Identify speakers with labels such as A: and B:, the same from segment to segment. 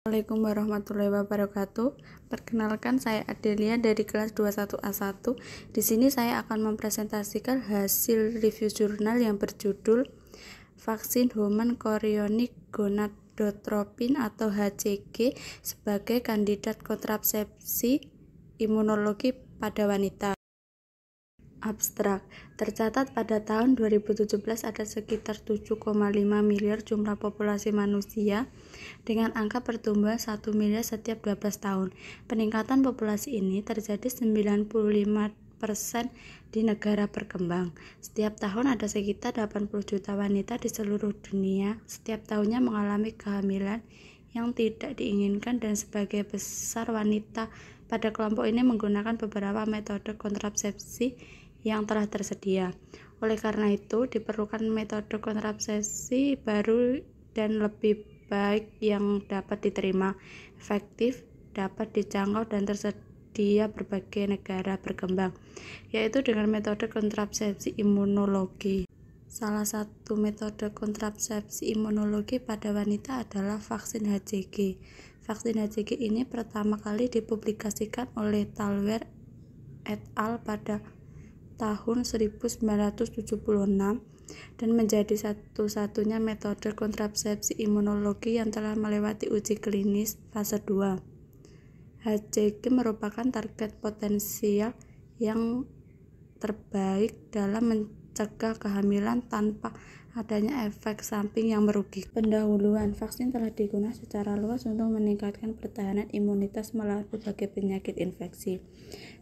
A: Assalamualaikum warahmatullahi wabarakatuh. Perkenalkan, saya Adelia dari kelas 21A1. Di sini saya akan mempresentasikan hasil review jurnal yang berjudul Vaksin Human Chorionic Gonadotropin atau HCG sebagai kandidat kontrasepsi imunologi pada wanita. Abstrak, tercatat pada tahun 2017 ada sekitar 7,5 miliar jumlah populasi manusia dengan angka pertumbuhan 1 miliar setiap 12 tahun. Peningkatan populasi ini terjadi 95% di negara berkembang. Setiap tahun ada sekitar 80 juta wanita di seluruh dunia setiap tahunnya mengalami kehamilan yang tidak diinginkan, dan sebagai besar wanita pada kelompok ini menggunakan beberapa metode kontrasepsi yang telah tersedia. Oleh karena itu, diperlukan metode kontrasepsi baru dan lebih baik yang dapat diterima, efektif, dapat dijangkau, dan tersedia berbagai negara berkembang, yaitu dengan metode kontrasepsi imunologi. Salah satu metode kontrasepsi imunologi pada wanita adalah vaksin HCG. Vaksin HCG ini pertama kali dipublikasikan oleh Talwar et al. Pada tahun 1976 dan menjadi satu-satunya metode kontrasepsi imunologi yang telah melewati uji klinis fase 2. HCG merupakan target potensial yang terbaik dalam mencegah kehamilan tanpa adanya efek samping yang merugikan. Pendahuluan vaksin telah digunakan secara luas untuk meningkatkan pertahanan imunitas melawan berbagai penyakit infeksi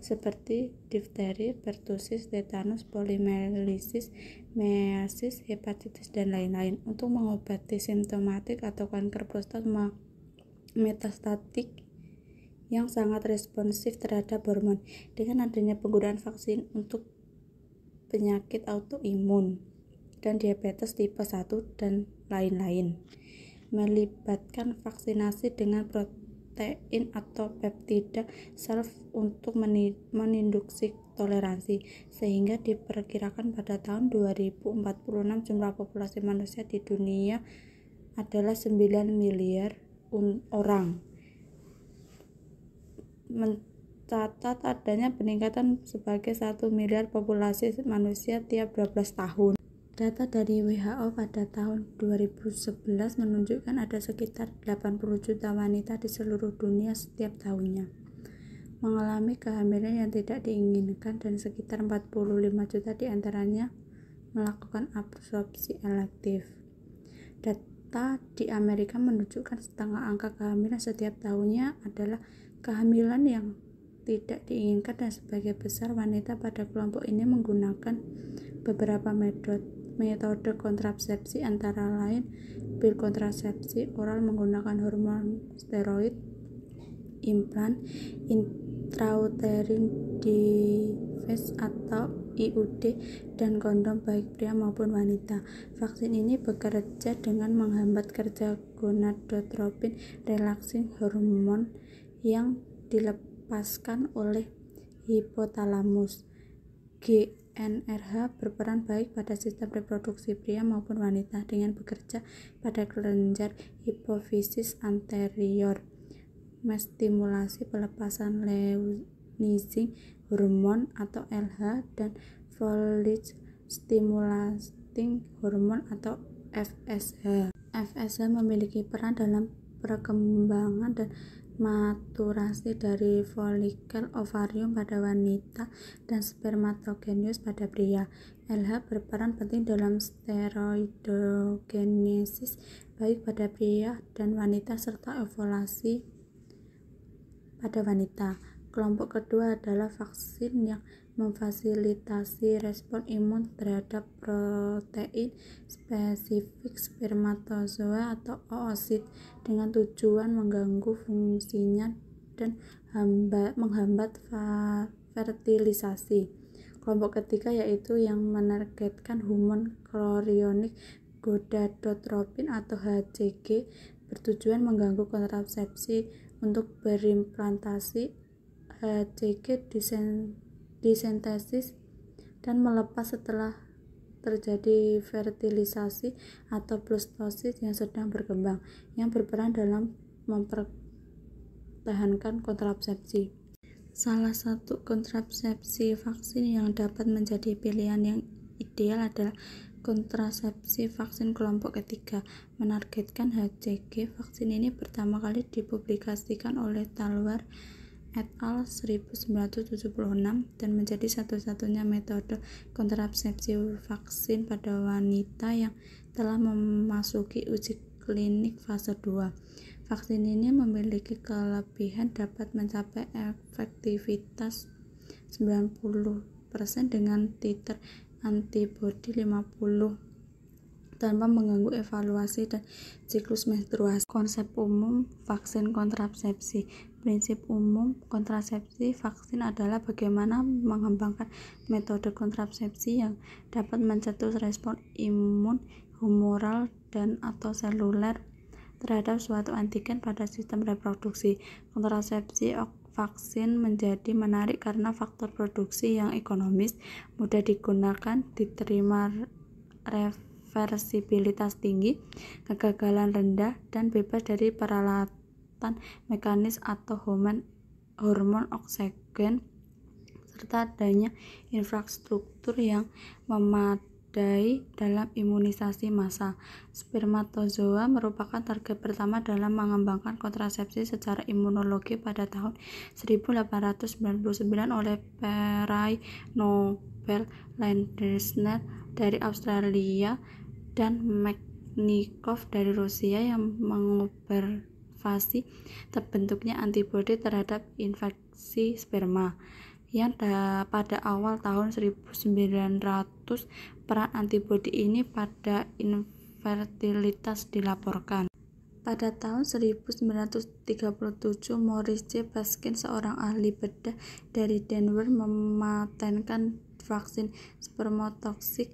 A: seperti difteri, pertusis, tetanus, poliomyelitis, measles, hepatitis, dan lain-lain. Untuk mengobati simptomatik atau kanker prostat metastatik yang sangat responsif terhadap hormon, dengan adanya penggunaan vaksin untuk penyakit autoimun dan diabetes tipe 1 dan lain-lain, melibatkan vaksinasi dengan protein atau peptida self untuk meninduksi toleransi, sehingga diperkirakan pada tahun 2046 jumlah populasi manusia di dunia adalah 9 miliar orang. Mencatat adanya peningkatan sebagai 1 miliar populasi manusia tiap 12 tahun. Data dari WHO pada tahun 2011 menunjukkan ada sekitar 80 juta wanita di seluruh dunia setiap tahunnya mengalami kehamilan yang tidak diinginkan, dan sekitar 45 juta diantaranya melakukan absorpsi elektif. Data di Amerika menunjukkan setengah angka kehamilan setiap tahunnya adalah kehamilan yang tidak diinginkan, dan sebagai besar wanita pada kelompok ini menggunakan beberapa metode kontrasepsi, antara lain pil kontrasepsi oral menggunakan hormon steroid, implan, intrauterine device atau IUD, dan kondom baik pria maupun wanita. Vaksin ini bekerja dengan menghambat kerja gonadotropin relaxing hormon yang dilepaskan oleh hipotalamus. GnRH berperan baik pada sistem reproduksi pria maupun wanita dengan bekerja pada kelenjar hipofisis anterior, menstimulasi pelepasan luteinizing hormone atau LH dan follicle stimulating hormone atau FSH. FSH memiliki peran dalam perkembangan dan maturasi dari folikel ovarium pada wanita dan spermatogenesis pada pria. LH berperan penting dalam steroidogenesis baik pada pria dan wanita serta ovulasi pada wanita. Kelompok kedua adalah vaksin yang memfasilitasi respon imun terhadap protein spesifik spermatozoa atau oosit dengan tujuan mengganggu fungsinya dan menghambat fertilisasi. Kelompok ketiga yaitu yang menargetkan human chorionic gonadotropin atau HCG, bertujuan mengganggu kontrasepsi untuk berimplantasi. HCG disintesis dan melepas setelah terjadi fertilisasi atau blastosis yang sedang berkembang, yang berperan dalam mempertahankan kontrasepsi. Salah satu kontrasepsi vaksin yang dapat menjadi pilihan yang ideal adalah kontrasepsi vaksin kelompok ketiga, menargetkan HCG. Vaksin ini pertama kali dipublikasikan oleh Talwar et al. 1976 dan menjadi satu-satunya metode kontrasepsi vaksin pada wanita yang telah memasuki uji klinik fase 2. Vaksin ini memiliki kelebihan dapat mencapai efektivitas 90% dengan titer antibodi 50 tanpa mengganggu evaluasi dan siklus menstruasi. Konsep umum vaksin kontrasepsi. Prinsip umum kontrasepsi vaksin adalah bagaimana mengembangkan metode kontrasepsi yang dapat mencetus respons imun humoral dan atau seluler terhadap suatu antigen pada sistem reproduksi. Kontrasepsi vaksin menjadi menarik karena faktor produksi yang ekonomis, mudah digunakan, diterima reversibilitas tinggi, kegagalan rendah, dan bebas dari peralatan mekanis atau hormon oksigen, serta adanya infrastruktur yang memadai dalam imunisasi massal. Spermatozoa merupakan target pertama dalam mengembangkan kontrasepsi secara imunologi pada tahun 1899 oleh peraih Nobel Landesner dari Australia dan Mechnikov dari Rusia yang mengobservasi terbentuknya antibodi terhadap infeksi sperma yang pada awal tahun 1900. Peran antibodi ini pada infertilitas dilaporkan. Pada tahun 1937, Morris J. Baskin, seorang ahli bedah dari Denver, mematenkan vaksin spermatoksik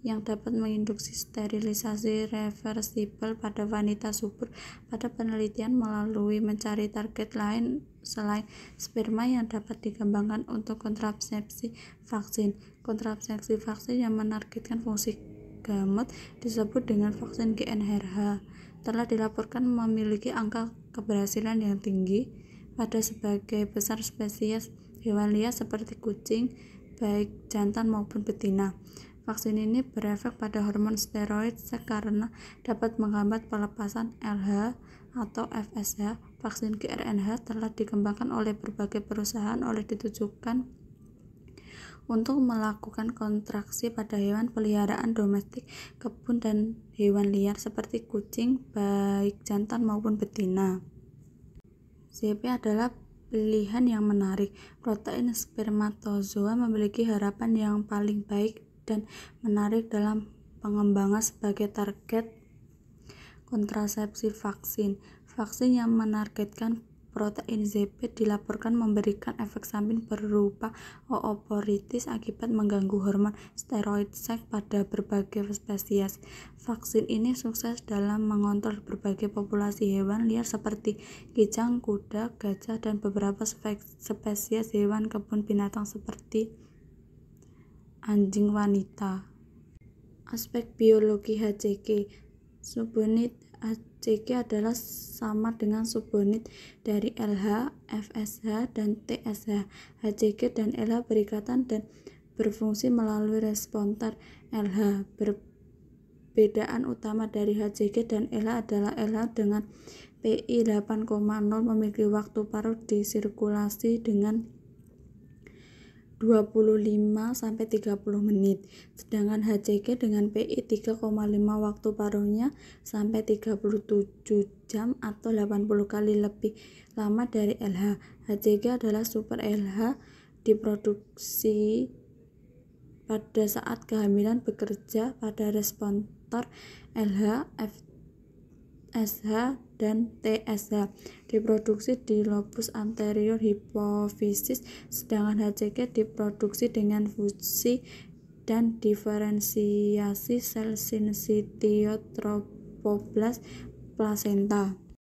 A: yang dapat menginduksi sterilisasi reversibel pada wanita subur. Pada penelitian melalui mencari target lain selain sperma yang dapat dikembangkan untuk kontrasepsi vaksin. Kontrasepsi vaksin yang menargetkan fungsi gamete disebut dengan vaksin GnRH telah dilaporkan memiliki angka keberhasilan yang tinggi pada sebagai besar spesies hewan liar seperti kucing, baik jantan maupun betina. Vaksin ini berefek pada hormon steroid karena dapat menghambat pelepasan LH atau FSH. Vaksin GnRH telah dikembangkan oleh berbagai perusahaan ditujukan untuk melakukan kontraksi pada hewan peliharaan domestik, kebun, dan hewan liar seperti kucing, baik jantan maupun betina. ZP adalah pilihan yang menarik. Protein spermatozoa memiliki harapan yang paling baik dan menarik dalam pengembangan sebagai target kontrasepsi vaksin. Vaksin yang menargetkan protein ZP dilaporkan memberikan efek samping berupa ooporitis akibat mengganggu hormon steroid pada berbagai spesies. Vaksin ini sukses dalam mengontrol berbagai populasi hewan liar seperti kijang, kuda, gajah, dan beberapa spesies hewan kebun binatang seperti anjing wanita. Aspek biologi HCG. Subunit HCG adalah sama dengan subunit dari LH, FSH, dan TSH. HCG dan LH berikatan dan berfungsi melalui reseptor LH. Perbedaan utama dari HCG dan LH adalah LH dengan PI 8,0 memiliki waktu paruh di sirkulasi dengan 25-30 menit, sedangkan HCG dengan PI 3,5 waktu paruhnya sampai 37 jam atau 80 kali lebih lama dari LH. HCG adalah super LH diproduksi pada saat kehamilan, bekerja pada reseptor LH, FSH, dan TSH, diproduksi di lobus anterior hipofisis, sedangkan HCG diproduksi dengan fusi dan diferensiasi sel sinsitiotrophoblas plasenta.